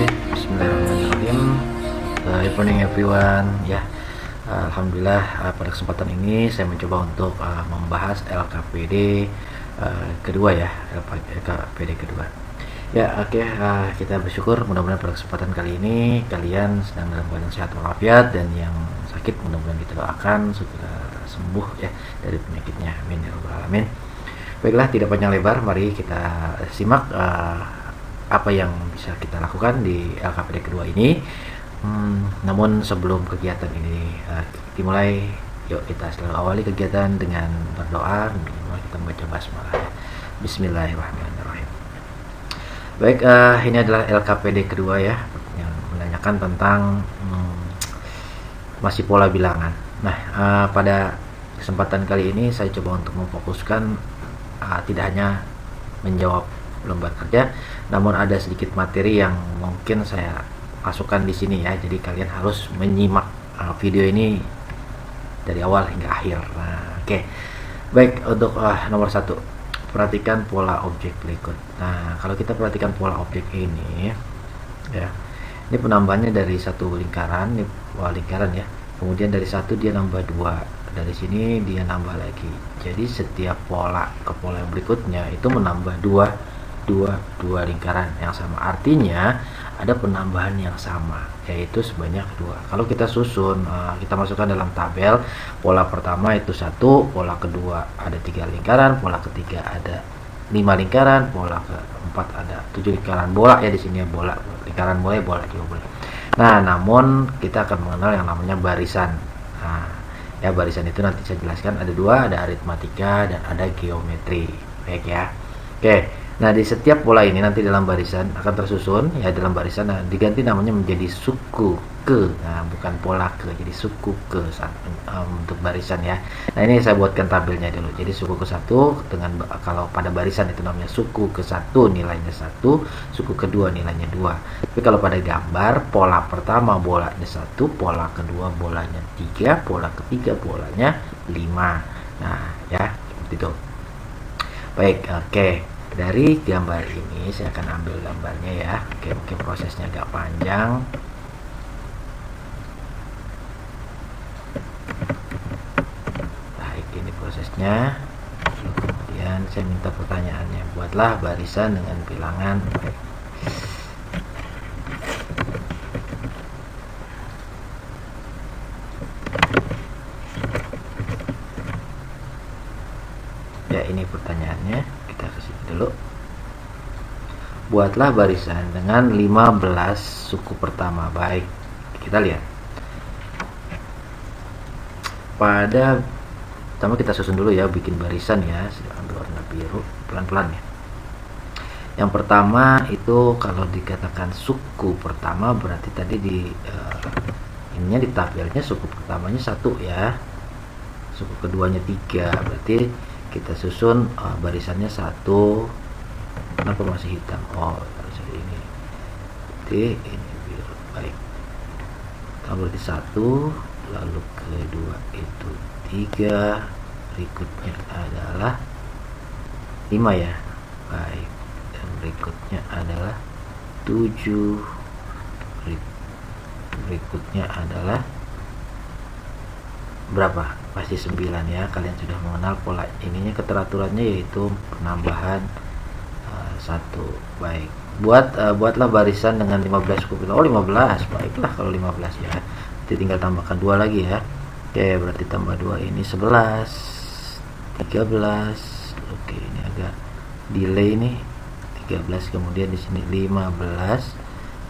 Oke, bismillahirrahmanirrahim. Good morning everyone. Ya, alhamdulillah pada kesempatan ini saya mencoba untuk membahas LKPD kedua ya, LKPD kedua. Ya, oke, kita bersyukur mudah-mudahan pada kesempatan kali ini kalian sedang dalam keadaan sehat walafiat, dan yang sakit mudah-mudahan kita doakan segera sembuh ya dari penyakitnya. Amin ya rabbal alamin. Baiklah, tidak panjang lebar, mari kita simak apa yang bisa kita lakukan di LKPD kedua ini. Namun sebelum kegiatan ini dimulai, yuk kita selalu awali kegiatan dengan berdoa. Minimal kita membaca basmalah. Bismillahirrahmanirrahim. Baik, ini adalah LKPD kedua ya, yang menanyakan tentang masih pola bilangan. Nah, pada kesempatan kali ini saya coba untuk memfokuskan tidak hanya menjawab lembar kerja, namun ada sedikit materi yang mungkin saya masukkan di sini ya. Jadi kalian harus menyimak video ini dari awal hingga akhir. Nah, oke. Baik, untuk nomor 1, perhatikan pola objek berikut. Nah, kalau kita perhatikan pola objek ini ya, ini penambahannya dari satu lingkaran, ini lingkaran ya. Kemudian dari satu dia nambah 2, dari sini dia nambah lagi. Jadi setiap pola ke pola yang berikutnya itu menambah dua lingkaran yang sama. Artinya ada penambahan yang sama, yaitu sebanyak 2. Kalau kita susun, kita masukkan dalam tabel, pola pertama itu 1, pola kedua ada 3 lingkaran, pola ketiga ada 5 lingkaran, pola keempat ada 7 lingkaran. Bola ya di sini ya, bola, lingkaran boleh, bola juga boleh. Nah, namun kita akan mengenal yang namanya barisan. Nah, ya, barisan itu nanti saya jelaskan, ada 2, ada aritmatika dan ada geometri. Baik ya. Oke. Nah, di setiap pola ini nanti dalam barisan akan tersusun ya, dalam barisan diganti namanya menjadi suku ke. Nah, bukan pola ke, jadi suku ke untuk barisan ya. Nah, ini saya buatkan tabelnya dulu. Jadi suku ke 1 dengan, kalau pada barisan itu namanya suku ke 1 nilainya 1, suku kedua nilainya 2. Tapi kalau pada gambar, pola pertama bolanya 1, pola kedua bolanya 3, pola ketiga bolanya 5. Nah, ya, seperti itu. Baik, oke. Dari gambar ini saya akan ambil gambarnya ya. Oke, mungkin prosesnya agak panjang. Baik, ini prosesnya. Kemudian saya minta pertanyaannya, buatlah barisan dengan bilangan. Ya, ini pertanyaannya. Kita ke sini dulu. Buatlah barisan dengan 15 suku pertama. Baik, kita lihat. Pada pertama kita susun dulu ya, bikin barisan ya. Saya ambil warna biru pelan-pelan ya. Yang pertama itu kalau dikatakan suku pertama berarti tadi di ininya di tabelnya suku pertamanya 1 ya. Suku keduanya 3, berarti kita susun barisannya 1. Kenapa masih hitam? Oh, harus ini. Jadi ini biru. Baik. Berarti 1, lalu kedua itu 3, berikutnya adalah 5 ya. Baik. Dan berikutnya adalah 7. Berikutnya adalah berapa? Pasti 9 ya. Kalian sudah mengenal pola ininya, keteraturannya yaitu penambahan 1. Baik. Buatlah barisan dengan 15 suku. Oh, 15. Baiklah kalau 15 ya. Jadi tinggal tambahkan 2 lagi ya. Oke, berarti tambah 2 ini 11, 13. Oke, ini agak delay nih. 13, kemudian di sini 15,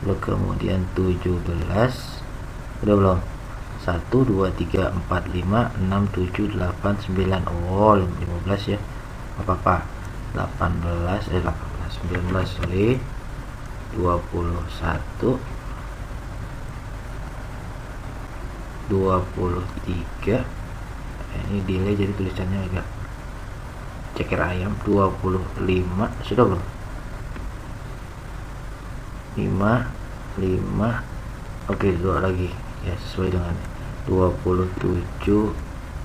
lalu kemudian 17. Udah belum? 1, 2, 3, 4, 5, 6, 7, 8, 9. Oh, 15 ya. Apa-apa. 19, sorry. 21, 23. Ini delay jadi tulisannya agak ceker ayam. 25. Sudah belum? 5. Oke, 2 lagi ya, sesuai dengan 27,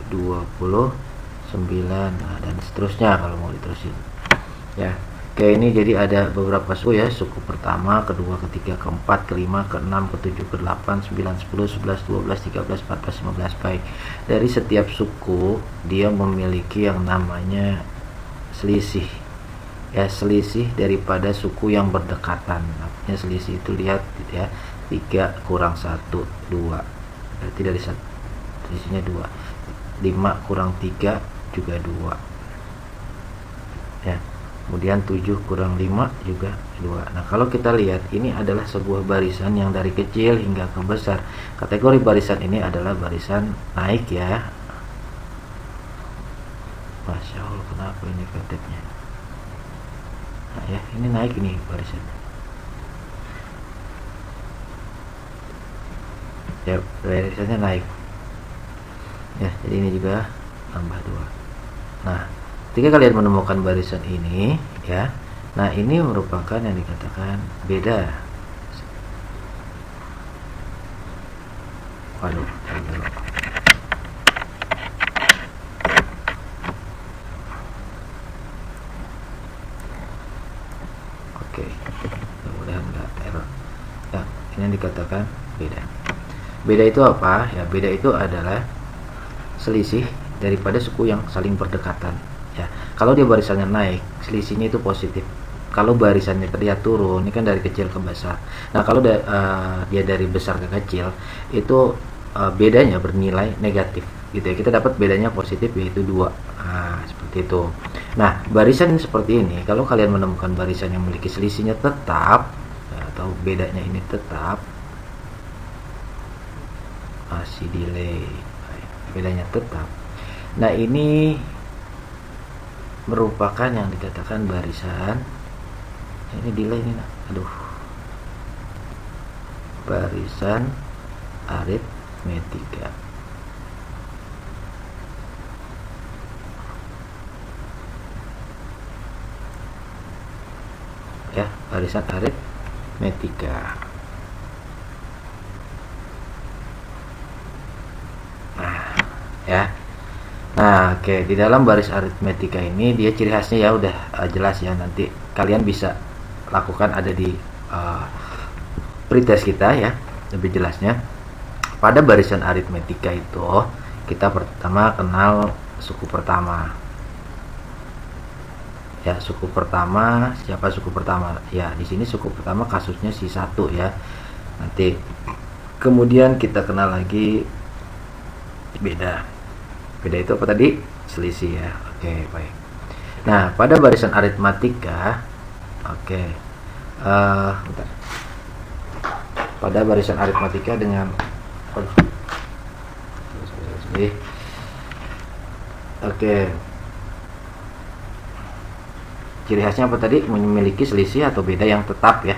29, nah, dan seterusnya kalau mau diterusin ya. Oke, ini jadi ada beberapa suku ya, suku pertama, kedua, ketiga, keempat, kelima, keenam, ketujuh, kedelapan, 9, 10, 11, 12, 13, 14, 15. Baik, dari setiap suku dia memiliki yang namanya selisih ya, selisih daripada suku yang berdekatan. Artinya selisih itu lihat ya, 3 kurang 1, 2, berarti dari selisihnya 2. 5 kurang 3 juga 2 ya. Kemudian 7 kurang 5 juga 2. Nah, kalau kita lihat ini adalah sebuah barisan yang dari kecil hingga ke besar. Kategori barisan ini adalah barisan naik ya. Masya Allah, kenapa ini kontennya? Nah ya, ini naik ini barisan. Ya, barisannya naik. Ya, jadi ini juga tambah 2. Nah, ketika kalian menemukan barisan ini ya, nah ini merupakan yang dikatakan beda. Waduh, oke, mudah-mudahan nggak error ya. Ini yang dikatakan beda. Beda itu apa ya? Beda itu adalah selisih daripada suku yang saling berdekatan ya. Kalau dia barisannya naik, selisihnya itu positif. Kalau barisannya terlihat turun, ini kan dari kecil ke besar. Nah, kalau dia dari besar ke kecil, itu bedanya bernilai negatif gitu ya. Kita dapat bedanya positif, yaitu 2. Nah, seperti itu. Nah, barisan seperti ini, kalau kalian menemukan barisan yang memiliki selisihnya tetap ya, atau bedanya ini tetap, masih delay, bedanya tetap. Nah, ini merupakan yang dikatakan barisan, ini delay ini, aduh, barisan aritmetika ya, barisan aritmetika. Nah ya, nah oke, di dalam baris aritmetika ini dia ciri khasnya ya udah jelas ya, nanti kalian bisa lakukan ada di pretest kita ya, lebih jelasnya. Pada barisan aritmetika itu kita pertama kenal suku pertama ya. Suku pertama, siapa suku pertama ya? Di sini suku pertama kasusnya si 1 ya. Nanti kemudian kita kenal lagi beda. Beda itu apa tadi? Selisih ya. Oke, baik. Nah, pada barisan aritmatika, oke, bentar. Pada barisan aritmatika dengan oke, ciri khasnya apa tadi? Memiliki selisih atau beda yang tetap ya.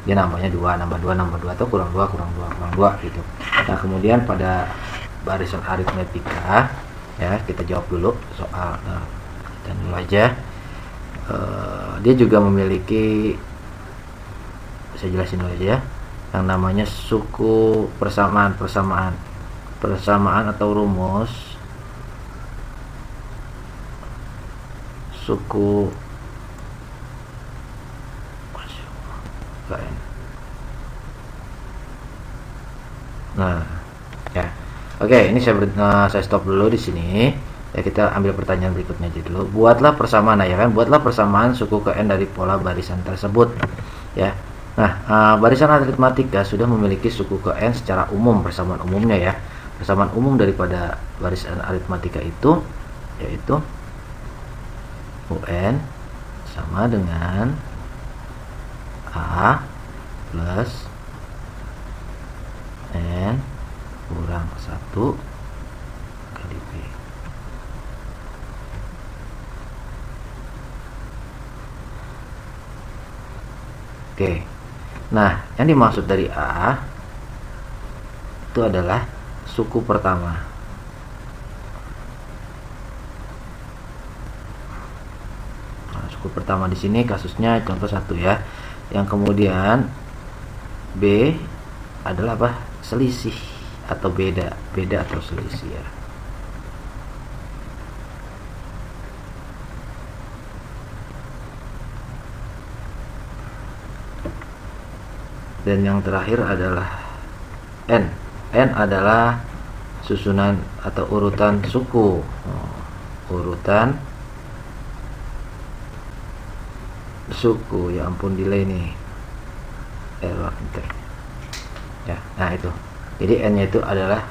Dia nambahnya 2, nambah 2, nambah 2, atau kurang 2, kurang 2, kurang 2 gitu. Nah, kemudian pada barisan aritmetika ya, kita jawab dulu soal dan dulu aja. Dia juga memiliki, saya jelasin dulu aja ya, yang namanya suku persamaan atau rumus suku nah ya. Oke, ini saya stop dulu di sini. Ya, kita ambil pertanyaan berikutnya aja dulu. Buatlah persamaan ya kan? Buatlah persamaan suku ke n dari pola barisan tersebut. Ya. Nah, barisan aritmatika sudah memiliki suku ke n secara umum, persamaan umumnya ya. Persamaan umum daripada barisan aritmatika itu yaitu UN sama dengan A plus N kurang 1 kali B. Oke. Nah, yang dimaksud dari A itu adalah suku pertama. Nah, suku pertama di sini kasusnya contoh 1 ya. Yang kemudian B adalah apa? Selisih atau beda atau selisih ya. Dan yang terakhir adalah N. N adalah susunan atau urutan suku. Urutan suku, ya ampun delay nih, error enter ya. Nah itu, jadi N nya itu adalah,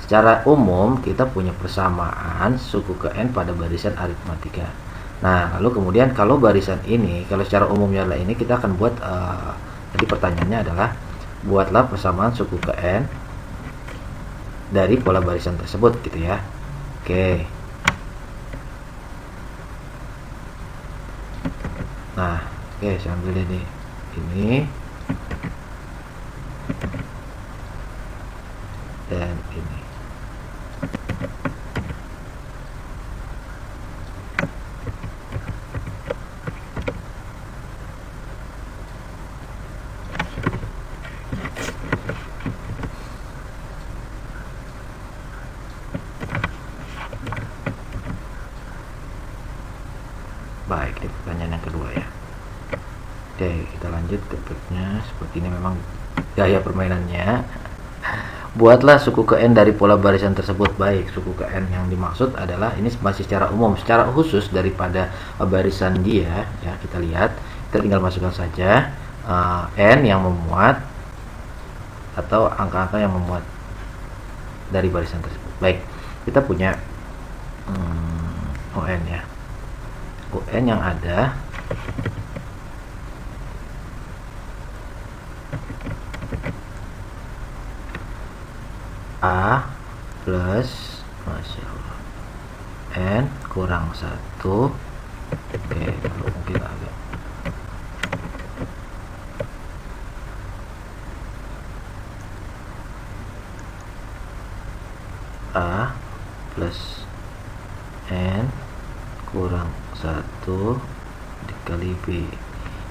secara umum kita punya persamaan suku ke N pada barisan aritmatika. Nah lalu kemudian kalau barisan ini, kalau secara umumnya adalah ini, kita akan buat tadi pertanyaannya adalah buatlah persamaan suku ke N dari pola barisan tersebut gitu ya. Oke. Nah, oke, saya ambil ini dan ini. Baik, ini pertanyaan yang kedua ya. Oke, kita lanjut ke berikutnya. Seperti ini memang gaya permainannya. Buatlah suku ke N dari pola barisan tersebut. Baik, suku ke N yang dimaksud adalah ini masih secara umum. Secara khusus daripada barisan dia ya, kita lihat, kita tinggal masukkan saja N yang memuat atau angka-angka yang memuat dari barisan tersebut. Baik, kita punya UN ya. UN yang ada A plus, Masya Allah, N kurang 1. Oke, kalau mungkin agak A plus N kurang 1 dikali B.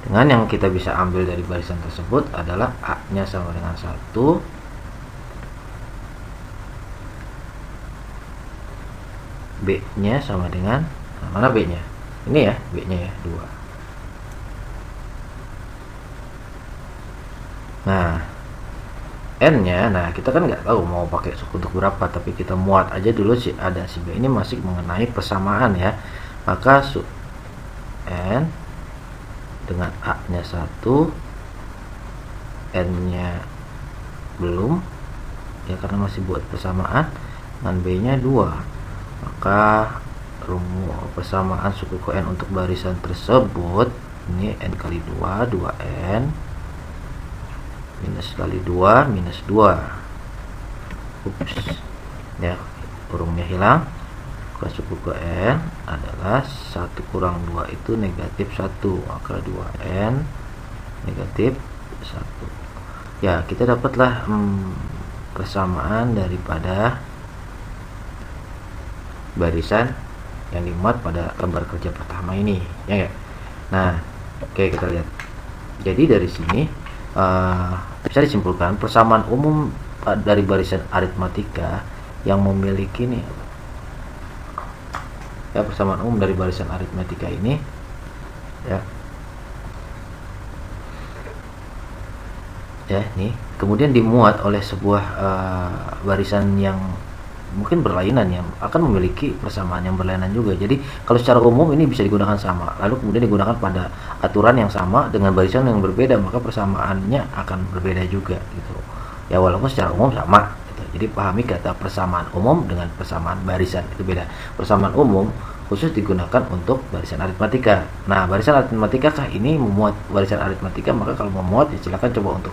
Dengan yang kita bisa ambil dari barisan tersebut adalah A nya sama dengan 1, B nya sama dengan, mana B nya? Ini ya, B nya ya 2. Nah N nya, nah kita kan nggak tahu mau pakai suku untuk berapa, tapi kita muat aja dulu sih, ada si B ini masih mengenai persamaan ya. Maka N dengan A nya 1, N nya belum ya karena masih buat persamaan, dengan B nya 2. Maka rumus persamaan suku ke N untuk barisan tersebut ini N kali 2, 2N minus kali 2 minus 2. Ups ya, urungnya hilang. Maka suku ke N adalah 1 kurang 2 itu negatif 1, maka 2N negatif 1 ya. Kita dapatlah persamaan daripada barisan yang dimuat pada lembar kerja pertama ini ya. Nah oke, kita lihat. Jadi dari sini bisa disimpulkan persamaan umum dari barisan aritmatika yang memiliki nih ya, persamaan umum dari barisan aritmatika ini ya nih kemudian dimuat oleh sebuah barisan yang mungkin berlainan, yang akan memiliki persamaan yang berlainan juga. Jadi kalau secara umum ini bisa digunakan sama, lalu kemudian digunakan pada aturan yang sama dengan barisan yang berbeda, maka persamaannya akan berbeda juga gitu ya, walaupun secara umum sama gitu. Jadi pahami kata persamaan umum dengan persamaan barisan itu beda. Persamaan umum khusus digunakan untuk barisan aritmatika. Nah barisan aritmatika kah ini memuat barisan aritmatika, maka kalau memuat ya silakan coba untuk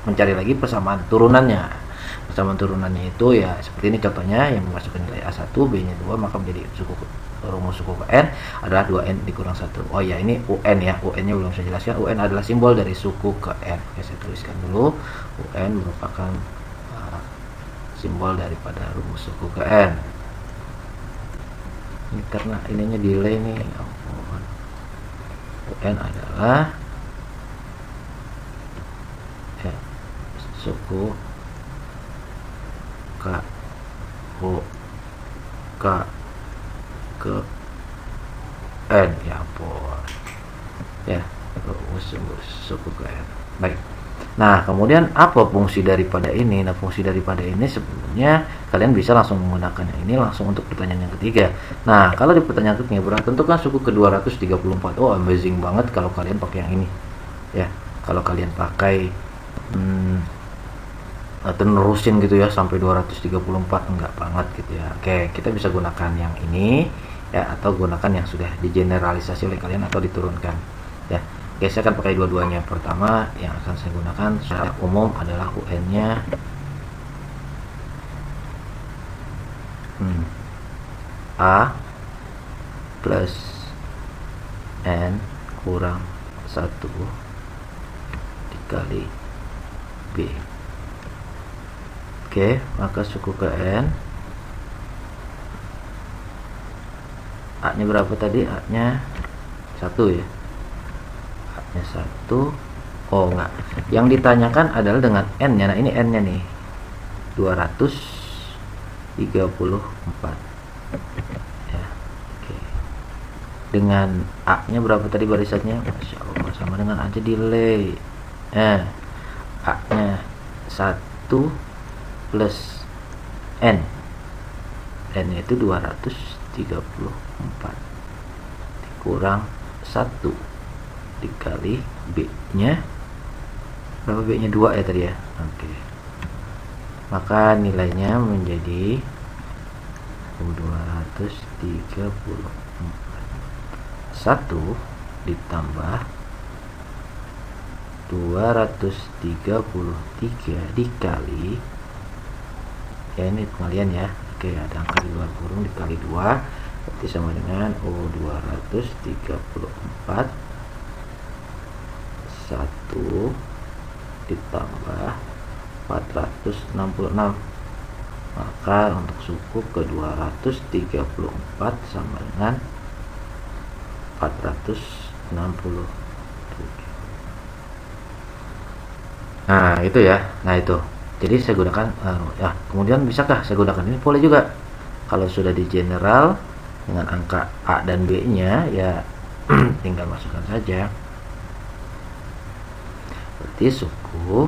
mencari lagi persamaan turunannya. Persamaan turunannya itu ya seperti ini contohnya, yang memasukkan nilai A1, B nya 2, maka menjadi rumus suku ke N adalah 2N dikurang 1. Oh ya, ini UN ya, UN nya belum saya jelaskan. UN adalah simbol dari suku ke N. Oke, saya tuliskan dulu. UN merupakan simbol daripada rumus suku ke N. Ini karena ininya delay nih. UN adalah suku K O K ke N ya ampun ya, rumus suku ke N. Baik, Nah, kemudian apa fungsi daripada ini? Nah, fungsi daripada ini sebenarnya kalian bisa langsung menggunakan yang ini langsung untuk pertanyaan yang ketiga. Nah, kalau di pertanyaan ketiga tentukan suku ke 234. Oh, amazing banget kalau kalian pakai yang ini. Ya, kalau kalian pakai atau nerusin gitu ya sampai 234, enggak banget gitu ya. Oke, kita bisa gunakan yang ini ya, atau gunakan yang sudah digeneralisasi oleh kalian atau diturunkan ya. Oke, saya akan pakai dua-duanya. Pertama yang akan saya gunakan secara umum adalah UN-nya A plus N kurang 1 dikali B. Oke, maka suku ke N A nya berapa tadi? A nya 1 ya, A nya 1. Oh enggak, yang ditanyakan adalah dengan N nya. Nah, ini N nya nih 234 ya. Oke, dengan A nya berapa tadi barisannya? Masya Allah, sama dengan aja delay. A nya 1 plus N nya itu 234 dikurang 1 dikali B nya berapa? B nya 2 ya tadi ya. Oke, maka nilainya menjadi 234. 1 ditambah 233 dikali ya, ini pengalian ya. Oke, ada angka di luar kurung dikali 2 berarti sama dengan 234. 1 ditambah 466, maka untuk suku ke 234 sama dengan 467. Nah itu ya, nah itu jadi saya gunakan ya. Kemudian bisakah saya gunakan ini? Boleh juga. Kalau sudah di general dengan angka A dan B nya ya tinggal masukkan saja. Berarti suku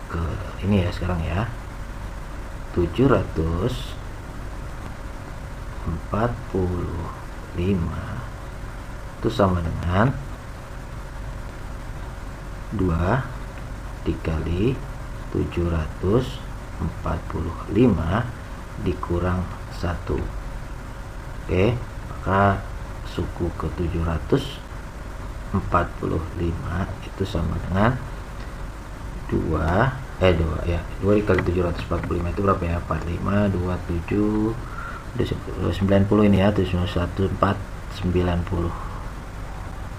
ke ini ya sekarang ya, 745 itu sama dengan 2 dikali 745 dikurang 1. Oke, maka suku ke 745 itu sama dengan 2 ya, 2 dikali 745 itu berapa ya? 45 27 90 ini ya, 1490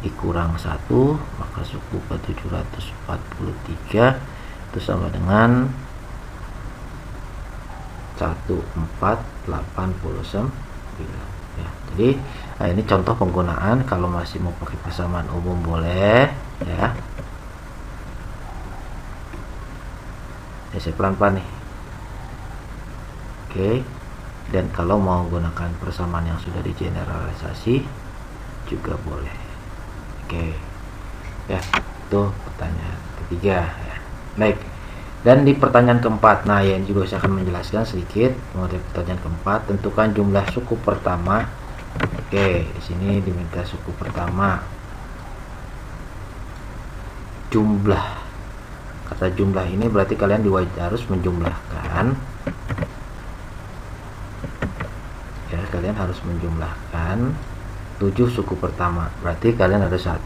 dikurang 1, maka suku ke 743 itu sama dengan 1489 ya. Jadi nah ini contoh penggunaan. Kalau masih mau pakai persamaan umum boleh ya. Saya pelan-pelan nih. Oke, dan kalau mau gunakan persamaan yang sudah digeneralisasi juga boleh. Oke ya, itu pertanyaan ketiga ya. Baik, dan di pertanyaan keempat, nah yang juga saya akan menjelaskan sedikit mengenai pertanyaan keempat. Tentukan jumlah suku pertama. Oke, di sini diminta suku pertama. Jumlah, kata jumlah ini berarti kalian harus menjumlahkan ya, kalian harus menjumlahkan 7 suku pertama. Berarti kalian ada 1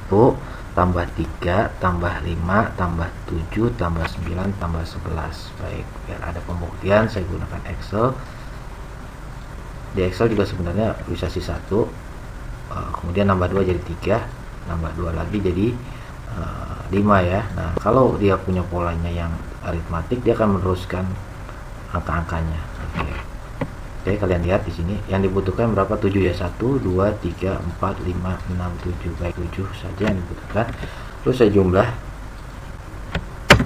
tambah 3 tambah 5 tambah 7 tambah 9 tambah 11. Baik, biar ada pembuktian saya gunakan Excel. Di Excel juga sebenarnya bisa sih 1, kemudian nambah 2 jadi 3, nambah 2 lagi jadi 5 ya. Nah, kalau dia punya polanya yang aritmatik, dia akan meneruskan angka-angkanya. Oke, kalian lihat di sini yang dibutuhkan berapa? 7 ya. 1 2 3 4 5 6 7. Baik, 7 saja yang dibutuhkan. Terus saya jumlah,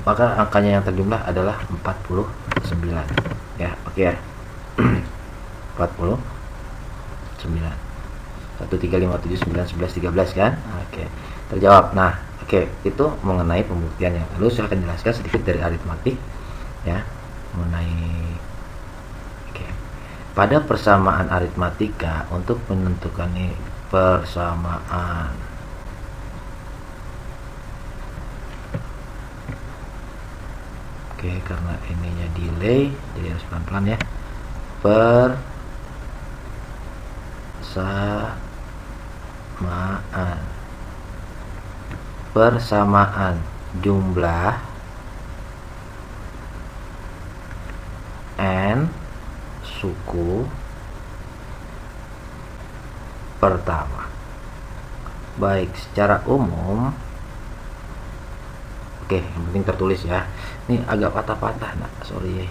maka angkanya yang terjumlah adalah 49 ya. Oke ya. 49 1 3 5 7 9 11 13 kan. Oke, terjawab. Nah, oke, Oke, itu mengenai pembuktiannya. Lalu saya akan jelaskan sedikit dari aritmatik ya mengenai pada persamaan aritmatika untuk menentukan persamaan karena ininya delay jadi harus pelan-pelan ya. Persamaan jumlah n suku pertama. Baik, secara umum yang penting tertulis ya. Ini agak patah-patah, sorry,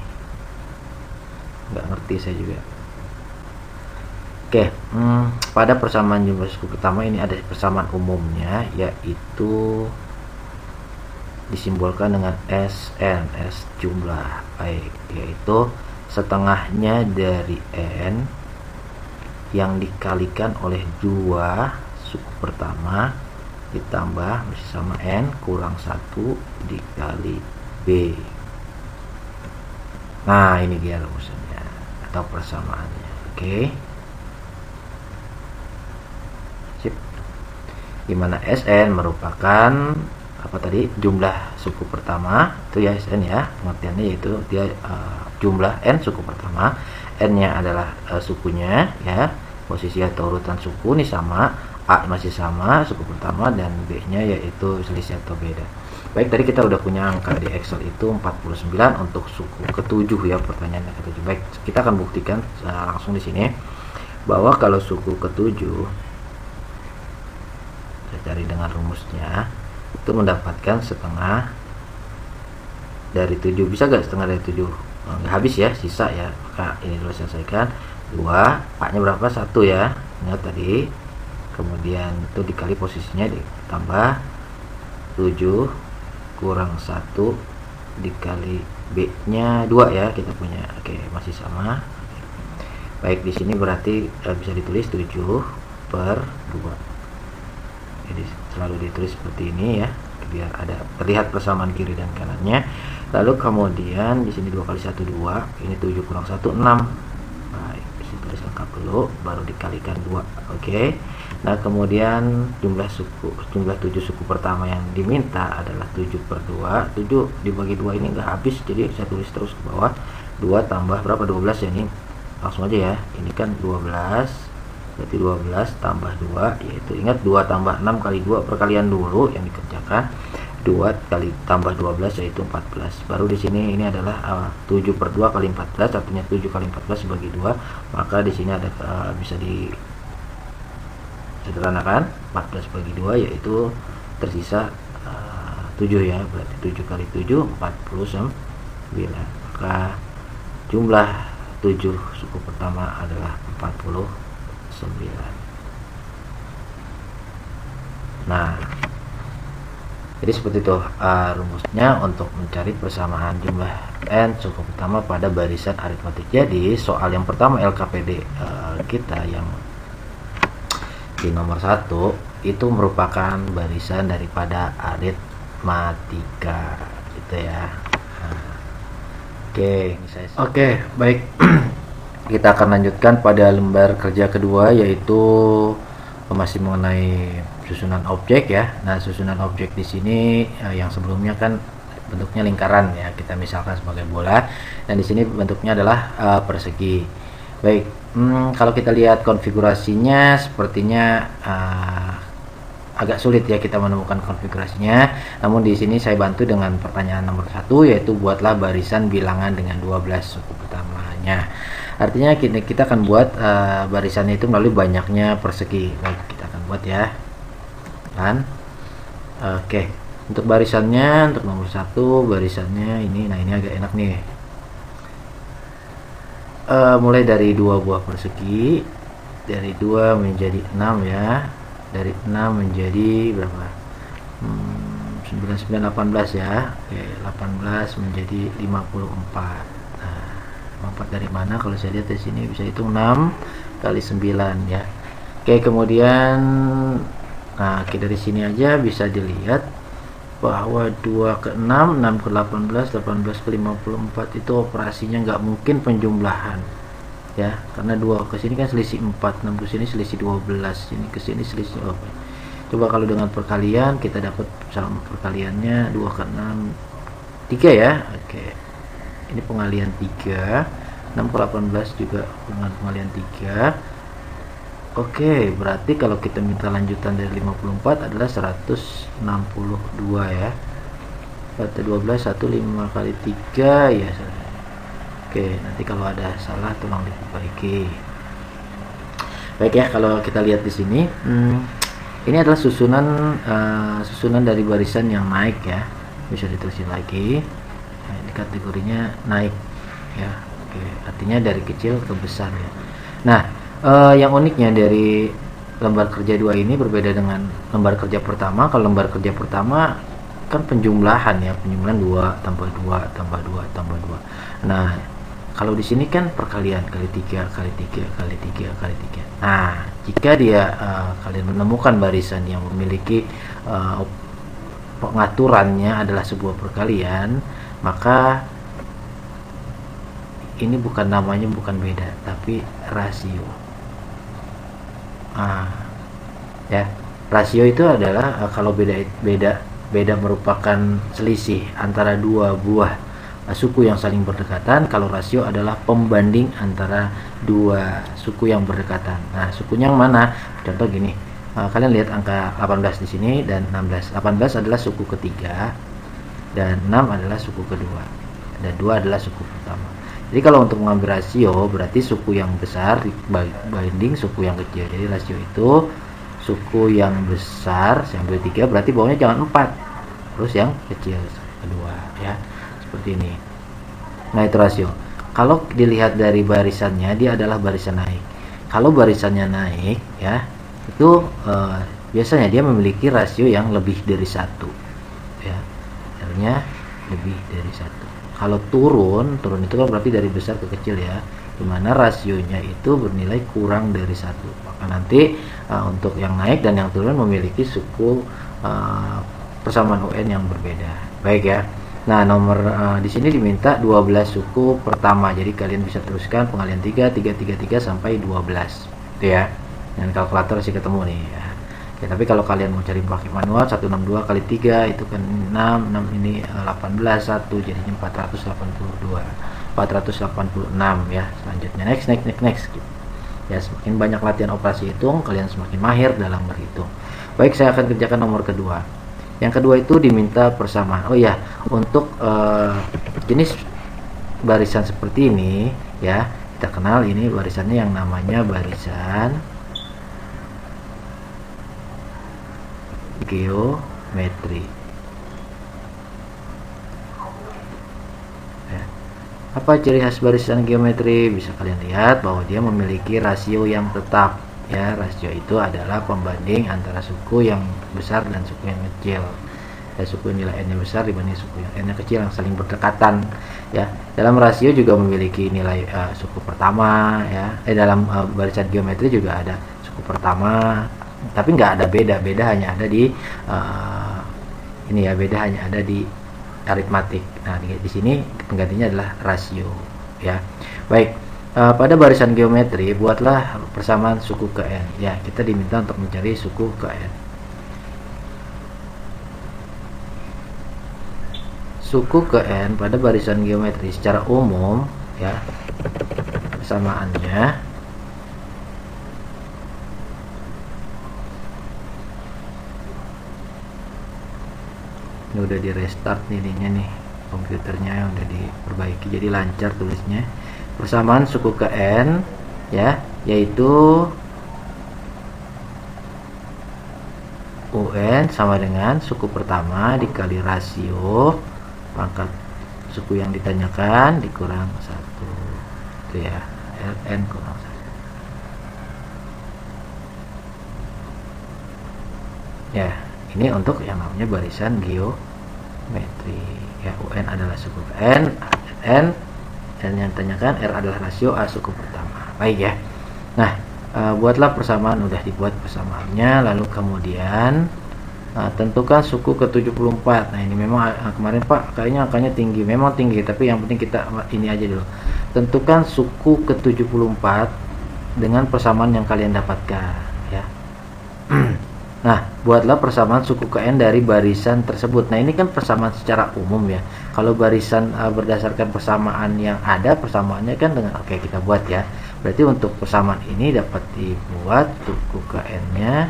nggak ngerti saya juga. Pada persamaan jumlah suku pertama ini ada persamaan umumnya, yaitu disimbolkan dengan Sn, S jumlah, baik, yaitu setengahnya dari n yang dikalikan oleh 2 suku pertama ditambah masih sama n kurang 1 dikali b. Nah, ini dia rumusnya atau persamaannya. Sip. Dimana Sn merupakan apa tadi, jumlah suku pertama itu ya, Sn ya, pengertiannya yaitu dia jumlah n suku pertama, n nya adalah sukunya ya, posisi atau urutan suku ini sama, A masih sama suku pertama, dan B nya yaitu selisih atau beda. Baik, tadi kita udah punya angka di Excel itu 49 untuk suku ke-7 ya, pertanyaannya ke-7. Baik, kita akan buktikan langsung di sini bahwa kalau suku ke-7, saya cari dengan rumusnya, itu mendapatkan setengah dari 7. Bisa gak setengah dari 7? Nggak habis ya, sisa ya. Maka ini dulu selesaikan. 2, A nya berapa? 1 ya, ingat tadi. Kemudian itu dikali posisinya ditambah 7 kurang 1 dikali B nya 2 ya, kita punya. Masih sama. Baik, di sini berarti bisa ditulis 7 per 2. Jadi selalu ditulis seperti ini ya, biar ada terlihat persamaan kiri dan kanannya. Lalu kemudian di sini 2 kali 1 2, ini 7 kurang 1 6. Baik, bisa tulis lengkap dulu, baru dikalikan 2. Nah, kemudian jumlah 7 suku pertama yang diminta adalah 7 per 2. 7 dibagi 2 ini enggak habis, jadi saya tulis terus ke bawah. 2 tambah berapa? 12 ya, ini langsung aja ya. Ini kan 12, berarti 12 tambah 2, yaitu ingat 2 tambah 6 kali 2 perkalian dulu yang dikerjakan. 2 kali tambah 12 yaitu 14. Baru di sini ini adalah 7 per 2 kali 14, artinya 7 kali 14 bagi 2. Maka di sini ada bisa di sederhanakan, 14 bagi 2 yaitu tersisa 7 ya, berarti 7 kali 7 49. Maka jumlah 7 suku pertama adalah 49. Nah, jadi seperti itu rumusnya untuk mencari persamaan jumlah n suku pertama pada barisan aritmatik. Jadi soal yang pertama LKPD kita yang di nomor 1 itu merupakan barisan daripada aritmatika gitu ya. Oke, baik. Kita akan lanjutkan pada lembar kerja kedua, yaitu masih mengenai susunan objek ya. Nah, susunan objek di sini yang sebelumnya kan bentuknya lingkaran ya, kita misalkan sebagai bola, dan di sini bentuknya adalah persegi. Baik, kalau kita lihat konfigurasinya sepertinya agak sulit ya kita menemukan konfigurasinya. Namun di sini saya bantu dengan pertanyaan nomor 1, yaitu buatlah barisan bilangan dengan 12 suku pertamanya. Artinya kita akan buat barisannya itu melalui banyaknya persegi. Baik, kita akan buat ya. Untuk barisannya, untuk nomor 1 barisannya ini, nah ini agak enak nih. Mulai dari 2 buah persegi, dari 2 menjadi 6 ya, dari 6 menjadi berapa? 9, 18 ya. 18 menjadi 54. Nah, 54 dari mana? Kalau saya lihat di sini bisa hitung 6 kali 9 ya. Kemudian nah, dari sini aja bisa dilihat bahwa 2 ke 6, 6 ke 18, 18 ke 54 itu operasinya nggak mungkin penjumlahan ya, karena 2 ke sini kan selisih 4, 6 ke sini selisih 12, ini ke sini selisih coba kalau dengan perkalian kita dapat sama perkaliannya 2 ke 6 3 ya. Oke, ini pengalian 3, 6 ke 18 juga dengan pengalian 3. Oke, berarti kalau kita minta lanjutan dari 54 adalah 162 ya. Berarti 12, 1, 5 kali 3 ya. Oke, nanti kalau ada salah tolong diperbaiki. Baik ya, kalau kita lihat di sini, ini adalah susunan dari barisan yang naik ya. Bisa diterusin lagi. Nah, ini kategorinya naik ya. Oke, artinya dari kecil ke besar ya. Nah, yang uniknya dari lembar kerja 2 ini berbeda dengan lembar kerja pertama. Kalau lembar kerja pertama kan penjumlahan ya, penjumlahan 2 tambah 2 tambah 2 tambah 2. Nah, kalau di sini kan perkalian kali 3 kali 3 kali 3 kali 3. Nah, jika dia kalian menemukan barisan yang memiliki pengaturannya adalah sebuah perkalian, maka ini bukan namanya bukan beda, tapi rasio. Ya, rasio itu adalah kalau beda merupakan selisih antara dua buah suku yang saling berdekatan. Kalau rasio adalah pembanding antara dua suku yang berdekatan. Nah, sukunya yang mana? Contoh gini, kalian lihat angka 18 di sini dan 16. 18 adalah suku ketiga dan 6 adalah suku kedua dan 2 adalah suku pertama. Jadi kalau untuk mengambil rasio berarti suku yang besar dibanding suku yang kecil. Jadi rasio itu suku yang besar saya ambil 3, berarti bawahnya jangan 4. Terus yang kecil kedua ya. Seperti ini. Nah, itu rasio. Kalau dilihat dari barisannya, dia adalah barisan naik. Kalau barisannya naik ya, itu biasanya dia memiliki rasio yang lebih dari 1 ya. Artinya lebih dari 1. Kalau turun itu kan berarti dari besar ke kecil ya, dimana rasionya itu bernilai kurang dari 1. Maka nanti untuk yang naik dan yang turun memiliki suku persamaan UN yang berbeda. Baik ya. Nah, nomor di sini diminta 12 suku pertama. Jadi kalian bisa teruskan pengalian 3 sampai 12 gitu ya. Dengan kalkulator sih ketemu nih ya. Ya, tapi kalau kalian mau cari pakai manual 162 kali 3 itu kan 6 ini 18 1 jadinya 482 486 ya. Selanjutnya next gitu. Ya, semakin banyak latihan operasi hitung kalian semakin mahir dalam berhitung. Baik, saya akan kerjakan nomor kedua. Yang kedua itu diminta persamaan. Oh ya, untuk jenis barisan seperti ini ya, kita kenal ini barisannya yang namanya barisan geometri ya. Apa ciri khas barisan geometri? Bisa kalian lihat bahwa dia memiliki rasio yang tetap ya. Rasio itu adalah pembanding antara suku yang besar dan suku yang kecil ya. Suku nilai n-nya besar dibanding suku yang n-nya kecil yang saling berdekatan ya. Dalam rasio juga memiliki nilai suku pertama ya. Dalam barisan geometri juga ada suku pertama, tapi nggak ada beda hanya ada di ini ya, beda hanya ada di aritmatik. Nah, di sini penggantinya adalah rasio ya. Baik, pada barisan geometri buatlah persamaan suku ke n ya. Kita diminta untuk mencari suku ke n. Suku ke n pada barisan geometri secara umum ya, persamaannya ini udah di restart nih komputernya, udah diperbaiki jadi lancar tulisnya. Persamaan suku ke n ya, yaitu UN sama dengan suku pertama dikali rasio pangkat suku yang ditanyakan dikurang 1 itu ya, ln kurang 1 ya. Ini untuk yang namanya barisan geometri ya. UN adalah suku n, n yang ditanyakan, R adalah rasio, A suku pertama. Baik ya. Nah, buatlah persamaan, udah dibuat persamaannya, lalu kemudian Nah, tentukan suku ke-74. Nah, ini memang kemarin Pak kayaknya angkanya tinggi. Memang tinggi, tapi yang penting kita ini aja dulu. Tentukan suku ke-74 dengan persamaan yang kalian dapatkan, ya. Nah, buatlah persamaan suku ke n dari barisan tersebut. Nah, ini kan persamaan secara umum ya. Kalau barisan berdasarkan persamaan yang ada, persamaannya kan dengan oke, kita buat ya. Berarti untuk persamaan ini dapat dibuat suku ke n-nya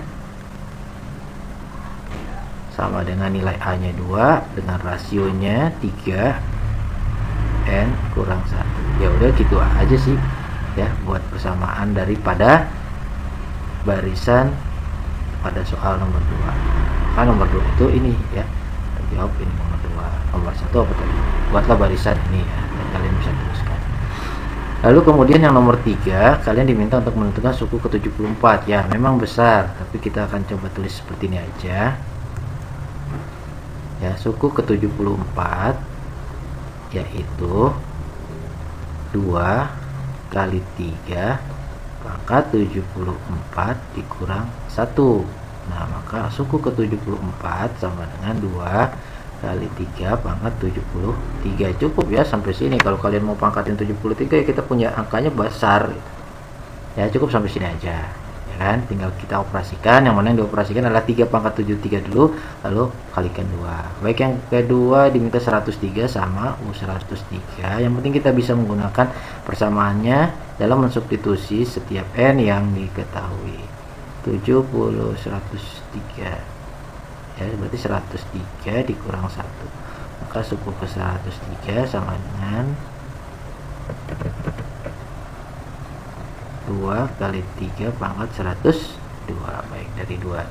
sama dengan nilai A-nya 2 dengan rasionya 3 n kurang 1. Ya udah gitu aja sih ya buat persamaan daripada barisan pada soal nomor 2. Kan nomor 2 itu ini ya. Jawab ini nomor 2. Nomor 1 apa tadi? Buatlah barisan ini ya, dan kalian bisa teruskan. Lalu kemudian yang nomor 3, kalian diminta untuk menentukan suku ke-74. Ya, memang besar, tapi kita akan coba tulis seperti ini aja. Ya, suku ke-74 yaitu 2 kali 3 pangkat 74 dikurang 1. Nah, maka suku ke-74 sama dengan 2 kali 3 pangkat 73. Cukup ya sampai sini. Kalau kalian mau pangkatin 73 ya kita punya angkanya besar. Ya, cukup sampai sini aja. Ya kan? Tinggal kita operasikan. Yang mana yang dioperasikan adalah 3 pangkat 73 dulu, lalu kalikan 2. Baik, yang kedua diminta 103 sama U103. Yang penting kita bisa menggunakan persamaannya dalam mensubstitusi setiap n yang diketahui. 70 103. Ya, berarti 103 dikurang 1. Maka suku ke 103 sama dengan 2 kali 3 pangkat 102. Baik, dari 2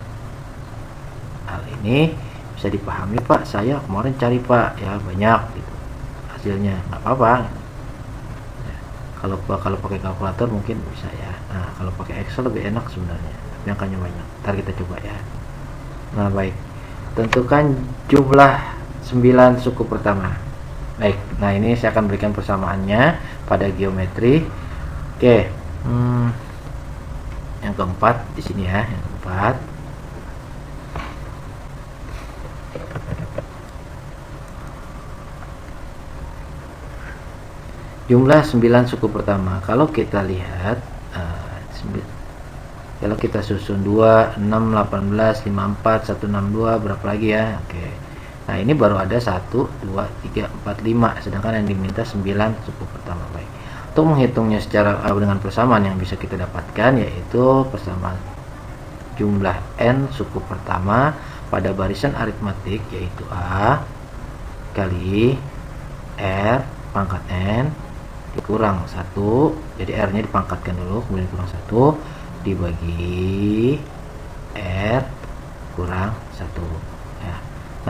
hal ini bisa dipahami Pak. Saya kemarin cari Pak ya banyak gitu hasilnya, nggak apa-apa ya, kalau pakai kalkulator mungkin bisa ya. Nah, kalau pakai Excel lebih enak sebenarnya, tapi angkanya banyak. Ntar kita coba ya. Nah, baik, tentukan jumlah 9 suku pertama. Baik, nah ini saya akan berikan persamaannya pada geometri. Oke, yang keempat di sini ya, yang keempat. Jumlah 9 suku pertama. Kalau kita lihat kalau kita susun 2, 6, 18, 54, 162, berapa lagi ya? Oke. Nah, ini baru ada 1, 2, 3, 4, 5, sedangkan yang diminta 9 suku pertama. Baik. Untuk menghitungnya secara dengan persamaan yang bisa kita dapatkan yaitu persamaan jumlah n suku pertama pada barisan aritmatik yaitu A kali R pangkat n dikurang 1. Jadi R nya dipangkatkan dulu, kemudian kurang 1 dibagi R kurang 1 ya.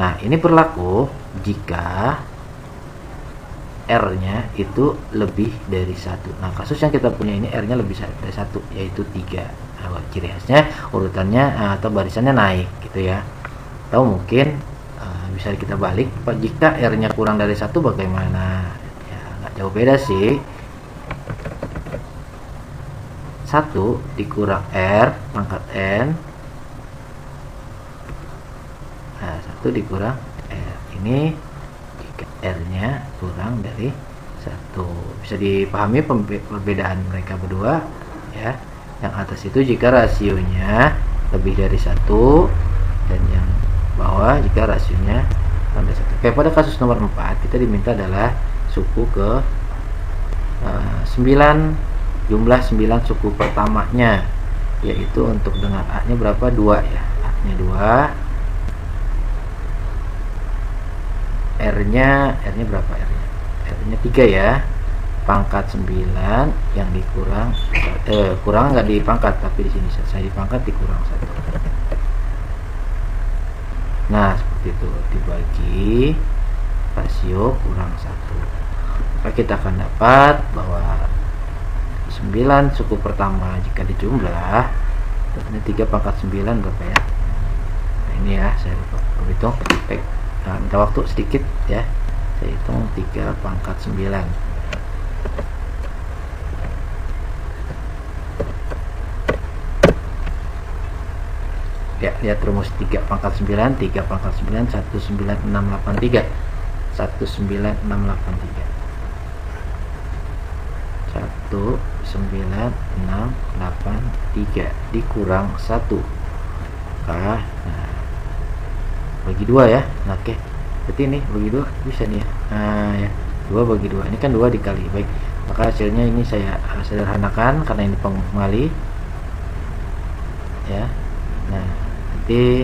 Nah, ini berlaku jika R nya itu lebih dari 1. Nah, kasus yang kita punya ini R nya lebih dari 1 yaitu 3. Nah, ciri khasnya urutannya atau barisannya naik gitu ya. Atau mungkin bisa kita balik, jika R nya kurang dari 1 bagaimana? Ya, nggak jauh beda sih. 1 dikurang R pangkat n. Nah, 1 dikurang R. Ini jika R nya kurang dari 1. Bisa dipahami perbedaan mereka berdua ya. Yang atas itu jika rasionya lebih dari 1, dan yang bawah jika rasionya tambah 1. Oke, pada kasus nomor 4 kita diminta adalah suku ke 9, jumlah 9 suku pertamanya, yaitu untuk dengan A nya berapa? 2 ya. A nya 2, R nya berapa? R nya 3 ya. Pangkat 9 yang dikurang kurang nggak dipangkat, tapi di sini saya dipangkat dikurang 1. Nah, seperti itu, dibagi rasio kurang 1. Maka kita akan dapat bahwa 9 suku pertama jika dijumlah, ini 3 pangkat 9 berapa ya? Nah, ini ya, saya lupa berhitung. Baik, nah, minta waktu sedikit ya. Saya hitung 3 pangkat 9. Ya, lihat rumus 3 pangkat 9, 3 pangkat 9, 19683. 19683. 19683 dikurang 1. Nah, bagi 2 ya. Nah, oke. Berarti ini bagi 2 bisa nih ya. Nah, ya. 2 bagi 2. Ini kan 2 dikali. Baik. Maka hasilnya ini saya sederhanakan karena ini penggali. Ya. Nah, nanti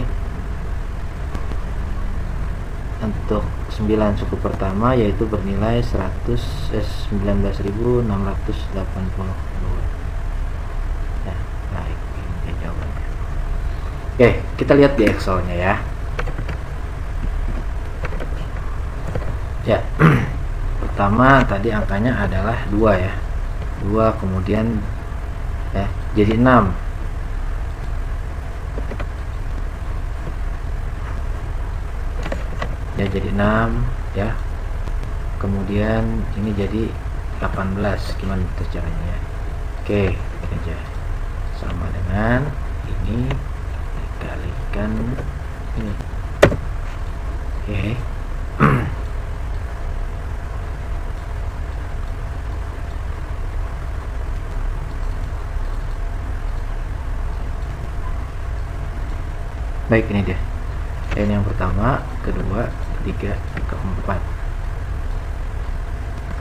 untuk 9 suku pertama yaitu bernilai 19.682. Ya, baik, ini jawabannya. Oke, kita lihat di Excel-nya ya. Ya, pertama tadi angkanya adalah 2 ya. 2 kemudian ya jadi 6. Ya jadi 6 ya. Kemudian ini jadi 18. Gimana itu caranya ya? Oke, ini aja. Sama dengan ini dikalikan ini. Oke. Baik, ini dia. Ini yang pertama, kedua, ketiga, keempat.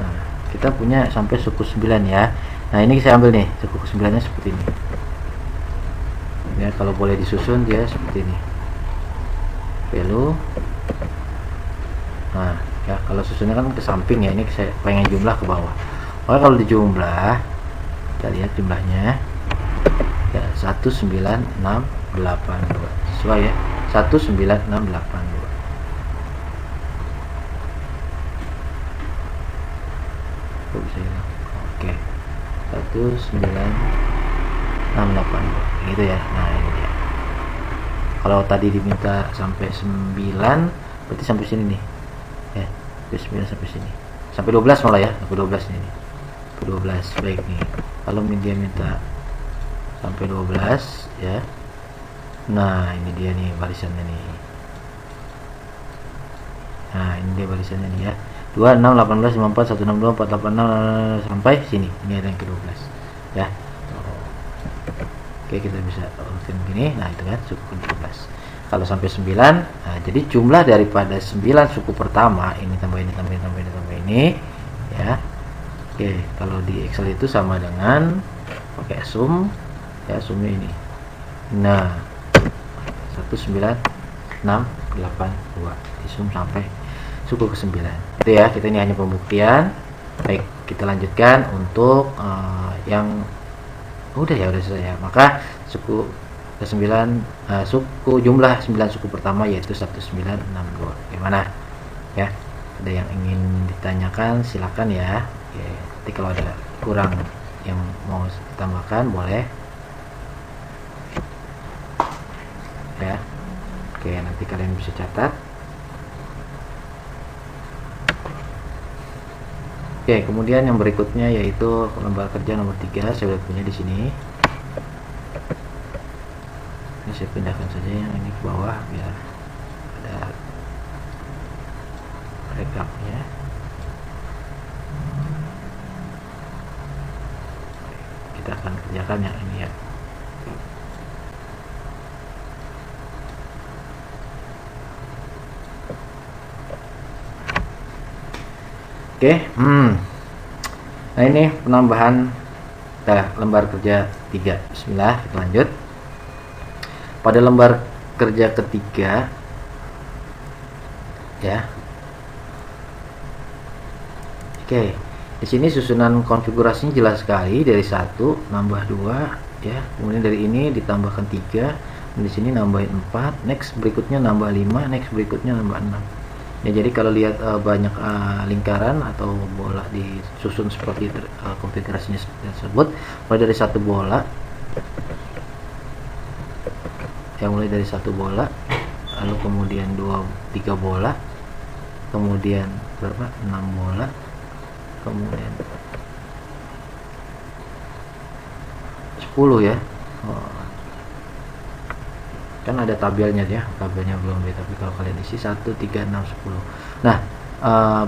Nah, kita punya sampai suku 9 ya. Nah, ini saya ambil nih, suku ke-9 nya seperti ini. Ya, kalau boleh disusun dia seperti ini. Value. Nah, ya kalau susunnya kan ke samping ya. Ini saya pengen jumlah ke bawah. Oke, kalau dijumlah, kita lihat jumlahnya. Ya, 19682. Sesuai ya. 19682. Kok bisa hilang? Oke. 19682. Gitu ya. Nah, ini dia. Kalau tadi diminta sampai 9, berarti sampai sini nih. Ya, dari 9 sampai sini. Sampai 12 malah ya, sampai 12 ini. 12. Baik nih. Kalau dia minta sampai 12 ya. Nah, ini dia nih barisannya nih. Nah, ini dia barisannya nih ya. 2 6 18 54 162 486 sampai sini. Ini ada yang ke-12 ya. Oke, kita bisa urutin begini. Nah, itu kan suku ke-12. Kalau sampai 9, nah, jadi jumlah daripada 9 suku pertama ini tambah ini tambah ini tambah ini tambah ini ya. Oke, kalau di Excel itu sama dengan pakai sum ya, sumnya ini. Nah, 19682 disum sampai suku ke-9. Itu ya, kita ini hanya pembuktian. Baik, kita lanjutkan untuk yang udah ya, udah selesai ya. Maka suku ke-9 suku jumlah 9 suku pertama yaitu 1962. Gimana? Ya. Ada yang ingin ditanyakan silakan ya. Oke, nanti kalau ada kurang yang mau ditambahkan boleh. Ya. Oke, nanti kalian bisa catat. Oke, kemudian yang berikutnya yaitu lembar kerja nomor 3, saya sudah punya di sini. Ini saya pindahkan saja yang ini ke bawah biar ada rekapnya. Kita akan kerjakan yang ini ya. Oke, nah ini penambahan lembar kerja 3. Bismillah, kita lanjut. Pada lembar kerja ketiga, ya. Oke, di sini susunan konfigurasinya jelas sekali, dari 1 nambah 2, ya. Kemudian dari ini ditambahkan 3, di sini nambahin 4, next berikutnya nambah 5, next berikutnya nambah 6. Ya, jadi kalau lihat banyak lingkaran atau bola disusun seperti konfigurasinya tersebut, mulai dari satu bola, mulai dari satu bola, lalu kemudian 3 bola, kemudian berapa? 6 bola, kemudian 10 ya. kan ada tabelnya dia, tabelnya belum B, tapi kalau kalian isi 1, 3, 6, 10. Nah,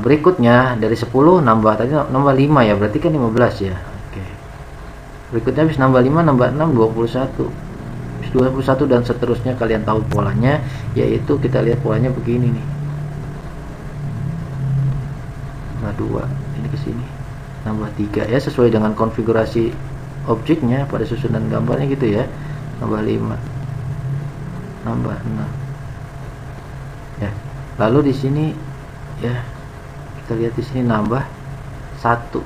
berikutnya dari 10 nambah tadi nambah 5 ya, berarti kan 15 ya. Oke. Berikutnya habis nambah 5 nambah 6 21. Habis 21 dan seterusnya, kalian tahu polanya, yaitu kita lihat polanya begini nih. Nambah 2, ini ke sini. Nambah 3 ya, sesuai dengan konfigurasi objeknya pada susunan gambarnya gitu ya. Nambah 5. Nambah 6. Ya. Lalu di sini ya, kita lihat di sini nambah 1.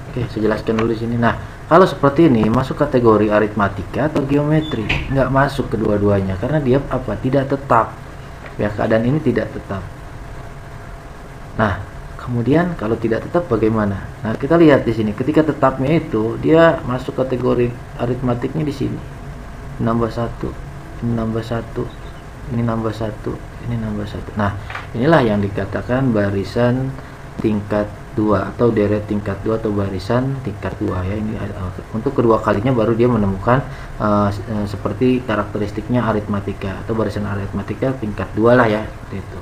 Oke, saya jelaskan dulu di sini. Nah, kalau seperti ini masuk kategori aritmatika atau geometri? Nggak masuk kedua-duanya karena dia apa? Tidak tetap. Ya, keadaan ini tidak tetap. Nah, kemudian kalau tidak tetap bagaimana? Nah, kita lihat di sini. Ketika tetapnya itu dia masuk kategori aritmatiknya di sini. Nambah 1, ini nambah 1, ini nambah 1, ini nambah 1. Nah, inilah yang dikatakan barisan tingkat 2 atau deret tingkat 2 atau barisan tingkat 2 ya. Ini untuk kedua kalinya baru dia menemukan seperti karakteristiknya aritmatika atau barisan aritmatika tingkat 2 lah ya, seperti itu.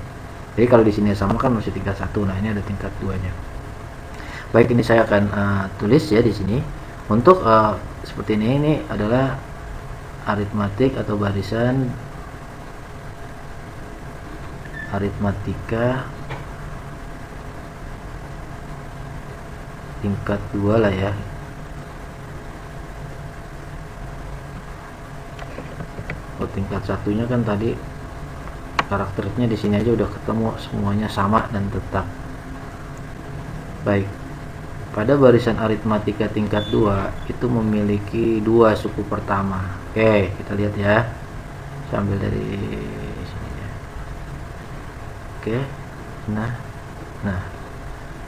Jadi kalau di sini sama kan masih tingkat 1. Nah, ini ada tingkat 2-nya. Baik, ini saya akan tulis ya di sini. Untuk seperti ini adalah aritmatik atau barisan aritmatika tingkat 2 lah ya. Oh, tingkat satunya kan tadi karakternya di sini aja udah ketemu, semuanya sama dan tetap. Baik. Pada barisan aritmatika tingkat 2 itu memiliki 2 suku pertama. Oke, kita lihat ya. Saya ambil dari sini ya. Oke. Nah.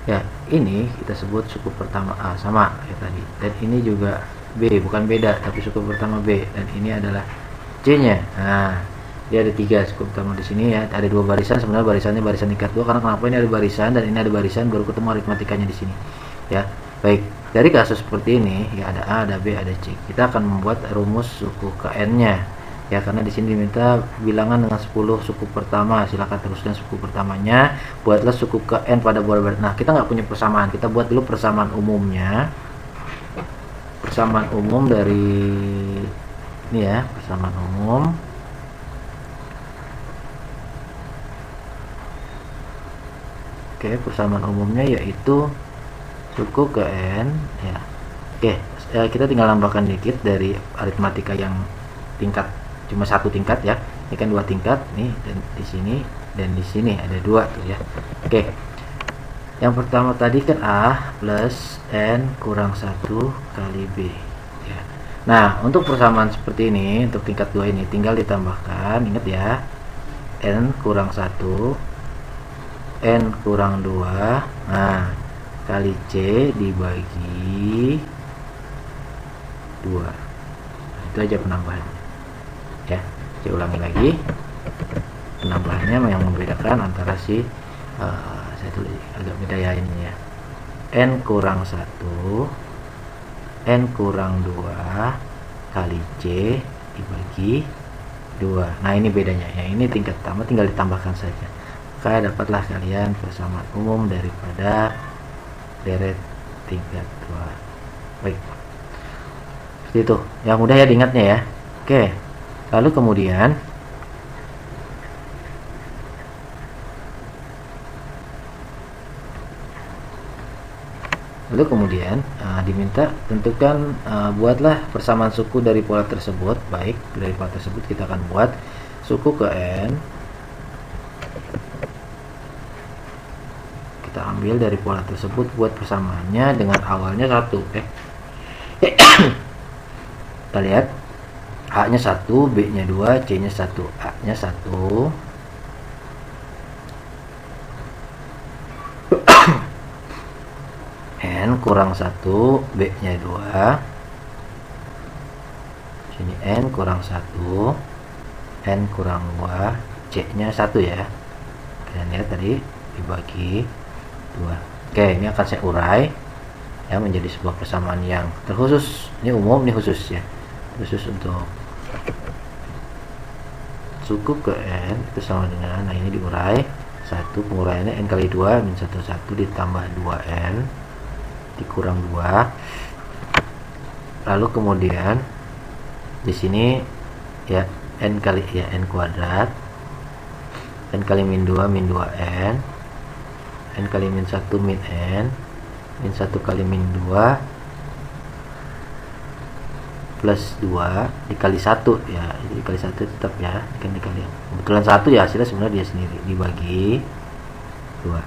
Ya, ini kita sebut suku pertama A, sama kayak tadi. Dan ini juga B, bukan beda, tapi suku pertama B. Dan ini adalah C-nya. Nah, dia ada 3 suku pertama di sini ya. Ada 2 barisan, sebenarnya barisannya barisan tingkat 2 karena kenapa ini ada barisan dan ini ada barisan, baru ketemu aritmatikanya di sini. Ya, baik. Dari kasus seperti ini ya, ada A, ada B, ada C. Kita akan membuat rumus suku KN-nya. Ya, karena di sini diminta bilangan dengan 10 suku pertama. Silakan teruskan suku pertamanya. Buatlah suku KN pada bola baris. Nah, kita nggak punya persamaan. Kita buat dulu persamaan umumnya. Persamaan umum dari ini ya, persamaan umum. Oke, persamaan umumnya yaitu suku KN ya. Oke, kita tinggal tambahkan dikit dari aritmatika yang tingkat cuma 1 tingkat ya. Ini kan 2 tingkat nih, dan di sini dan di sini ada 2 tuh ya. Oke. Yang pertama tadi kan A plus N kurang 1 kali B ya. Nah, untuk persamaan seperti ini untuk tingkat 2 ini tinggal ditambahkan, ingat ya. N kurang 1, N kurang 2. Nah, kali C dibagi 2. Nah, itu aja penambahannya ya. Saya ulangi lagi penambahannya yang membedakan antara saya tulis agak beda ya ini ya. N kurang 1, N kurang 2 kali C dibagi 2. Nah, ini bedanya ya. Ini tingkat pertama tinggal ditambahkan saja. Maka dapatlah kalian persamaan umum daripada deret tingkat 2. Baik, seperti itu. Yang mudah ya diingatnya ya. Oke. Lalu kemudian diminta tentukan, buatlah persamaan suku dari pola tersebut. Baik, dari pola tersebut kita akan buat suku ke N. Kita ambil dari pola tersebut, buat persamaannya dengan awalnya 1. Kita lihat A-nya 1, B-nya 2, C-nya 1. A-nya 1, N kurang 1, B-nya 2. Sini N kurang 1, N kurang 2, C-nya 1 ya. Kalian lihat tadi dibagi 2. Oke, ini akan saya urai ya menjadi sebuah persamaan yang terkhusus. Ini umum, ini khusus ya. Khusus untuk suku ke N itu sama dengan, nah ini diurai 1, penguraiannya N kali 2 min 1 ditambah 2N dikurang 2. Lalu kemudian di sini ya N kali ya N kuadrat, N kali min 2 min 2N, N kali min 1 min N, min 1 kali min 2 plus 2 dikali 1 ya, jadi dikali 1 tetap ya, kan dikali kebetulan 1 ya, hasilnya sebenarnya dia sendiri dibagi 2,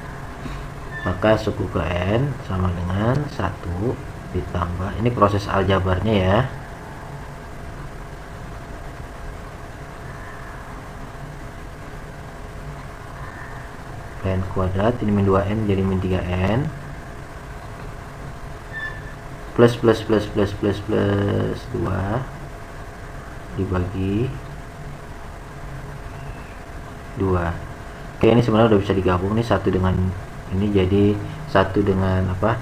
maka suku ke N sama dengan 1 ditambah, ini proses aljabarnya ya, N kuadrat, ini min 2N jadi min 3N plus 2 dibagi 2. Oke, ini sebenarnya udah bisa digabung nih, satu dengan ini jadi satu dengan apa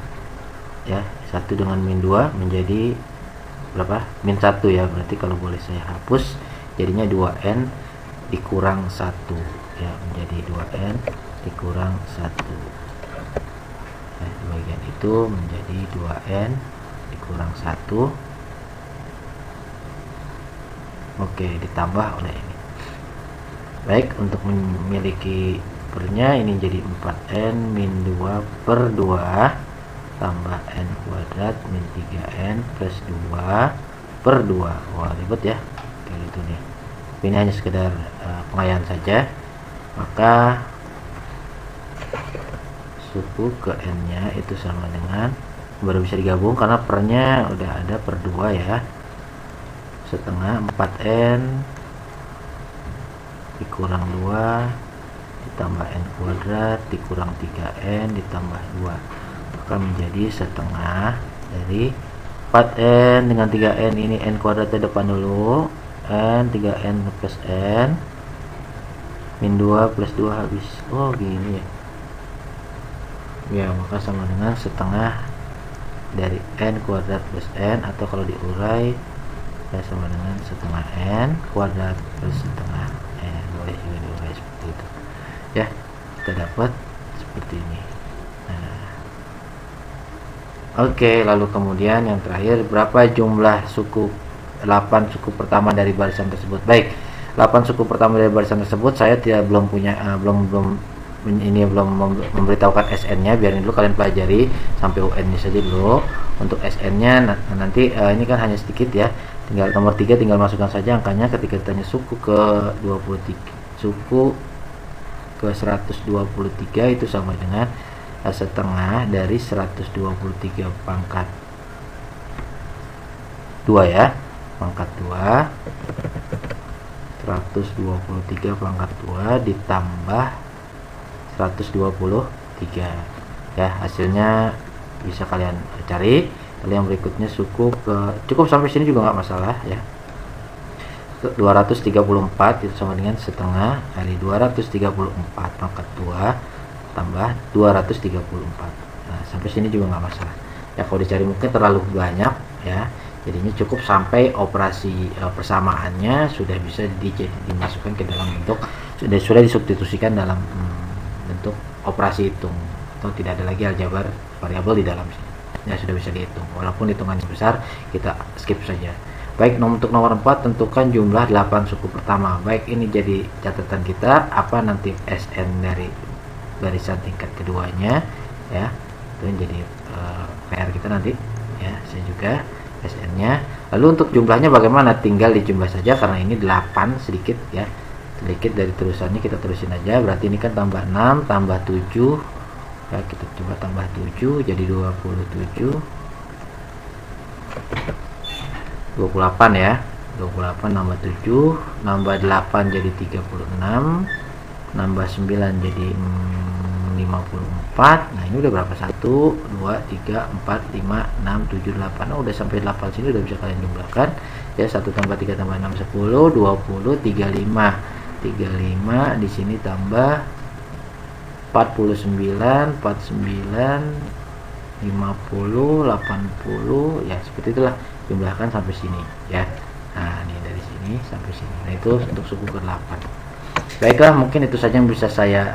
ya, satu dengan min 2 menjadi berapa, min 1 ya, berarti kalau boleh saya hapus jadinya 2N dikurang 1 ya, menjadi 2N dikurang 1 ya, di bagian itu menjadi 2N kurang 1. Oke, ditambah oleh ini. Baik, untuk memiliki pernya ini jadi 4N min 2 per 2 tambah N kuadrat min 3N plus 2 per 2. Wah, ribet ya kayak gitu nih. Ini hanya sekedar pengayaan saja. Maka suku ke N nya itu sama dengan, baru bisa digabung karena pernya udah ada per 2 ya, setengah 4N dikurang 2 ditambah N kuadrat dikurang 3N ditambah 2, maka menjadi setengah dari 4N dengan 3N, ini N kuadratnya depan dulu, N 3N plus N min 2 plus 2 habis, oh gini ya, maka sama dengan setengah dari N kuadrat plus N, atau kalau diurai ya sama dengan setengah N kuadrat plus setengah N, boleh juga diurai seperti itu ya, kita dapat seperti ini. Nah, oke, lalu kemudian yang terakhir, berapa jumlah suku 8 suku pertama dari barisan tersebut. Baik, 8 suku pertama dari barisan tersebut saya belum punya belum memberitahukan SN-nya, biarin dulu kalian pelajari sampai UN-nya saja dulu. Untuk SN-nya nanti ini kan hanya sedikit ya, tinggal nomor 3 tinggal masukkan saja angkanya ketika ditanya suku ke 23, suku ke 123 itu sama dengan setengah dari 123 pangkat 2 ya, pangkat 2 123 pangkat 2 ditambah 123 ya, hasilnya bisa kalian cari. Lalu yang berikutnya suku ke, cukup sampai sini juga nggak masalah ya, 234 itu sama dengan setengah dari 234 pangkat 2 tambah 234. Nah, sampai sini juga nggak masalah ya, kalau dicari mungkin terlalu banyak ya, jadinya cukup sampai operasi persamaannya sudah bisa dimasukkan ke dalam bentuk, sudah disubstitusikan dalam bentuk operasi hitung, atau tidak ada lagi aljabar variabel di dalam sini ya, sudah bisa dihitung walaupun hitungannya besar, kita skip saja. Baik, untuk nomor 4 tentukan jumlah 8 suku pertama. Baik, ini jadi catatan kita, apa nanti SN dari barisan tingkat keduanya ya, itu jadi PR kita nanti ya, saya juga SN nya. Lalu untuk jumlahnya bagaimana, tinggal dijumlah saja karena ini 8 sedikit ya, sedikit dari terusannya kita terusin aja, berarti ini kan tambah 6 tambah 7 ya, kita coba tambah 7 jadi 28 ya, 28 nambah 7 nambah 8 jadi 36 nambah 9 jadi 54. Nah, ini udah berapa, 1 2 3 4 5 6 7 8. Oh, udah sampai 8 sini udah bisa kalian jumlahkan ya, 1 tambah 3 tambah 6 10 20 35 di sini tambah 49 50 80 ya, seperti itulah, jumlahkan sampai sini ya. Nah, ini dari sini sampai sini. Nah, itu untuk suku ke-8. Baiklah, mungkin itu saja yang bisa saya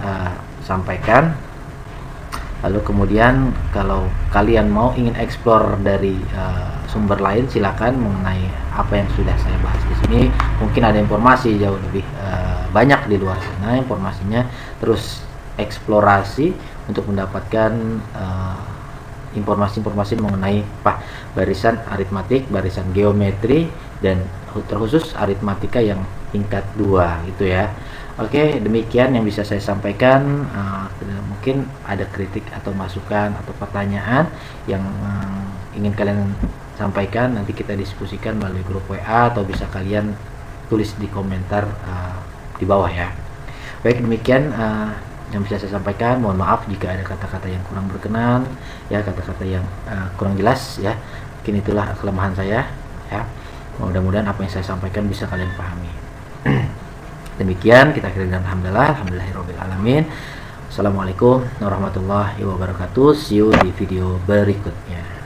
sampaikan. Lalu kemudian kalau kalian mau ingin explore dari sumber lain, silakan mengenai apa yang sudah saya bahas di sini. Mungkin ada informasi jauh lebih banyak di luar sana informasinya. Terus eksplorasi untuk mendapatkan informasi-informasi mengenai barisan aritmatik, barisan geometri, dan terkhusus aritmatika yang tingkat 2 gitu ya. Oke, demikian yang bisa saya sampaikan. Mungkin ada kritik atau masukan atau pertanyaan yang ingin kalian sampaikan, nanti kita diskusikan melalui grup WA atau bisa kalian tulis di komentar di bawah ya. Baik, demikian yang bisa saya sampaikan. Mohon maaf jika ada kata-kata yang kurang berkenan ya, kata-kata yang kurang jelas ya. Mungkin itulah kelemahan saya ya. Mudah-mudahan apa yang saya sampaikan bisa kalian pahami. Demikian kita akhiri dengan alhamdulillahirabbil alamin. Assalamualaikum warahmatullahi wabarakatuh. See you di video berikutnya.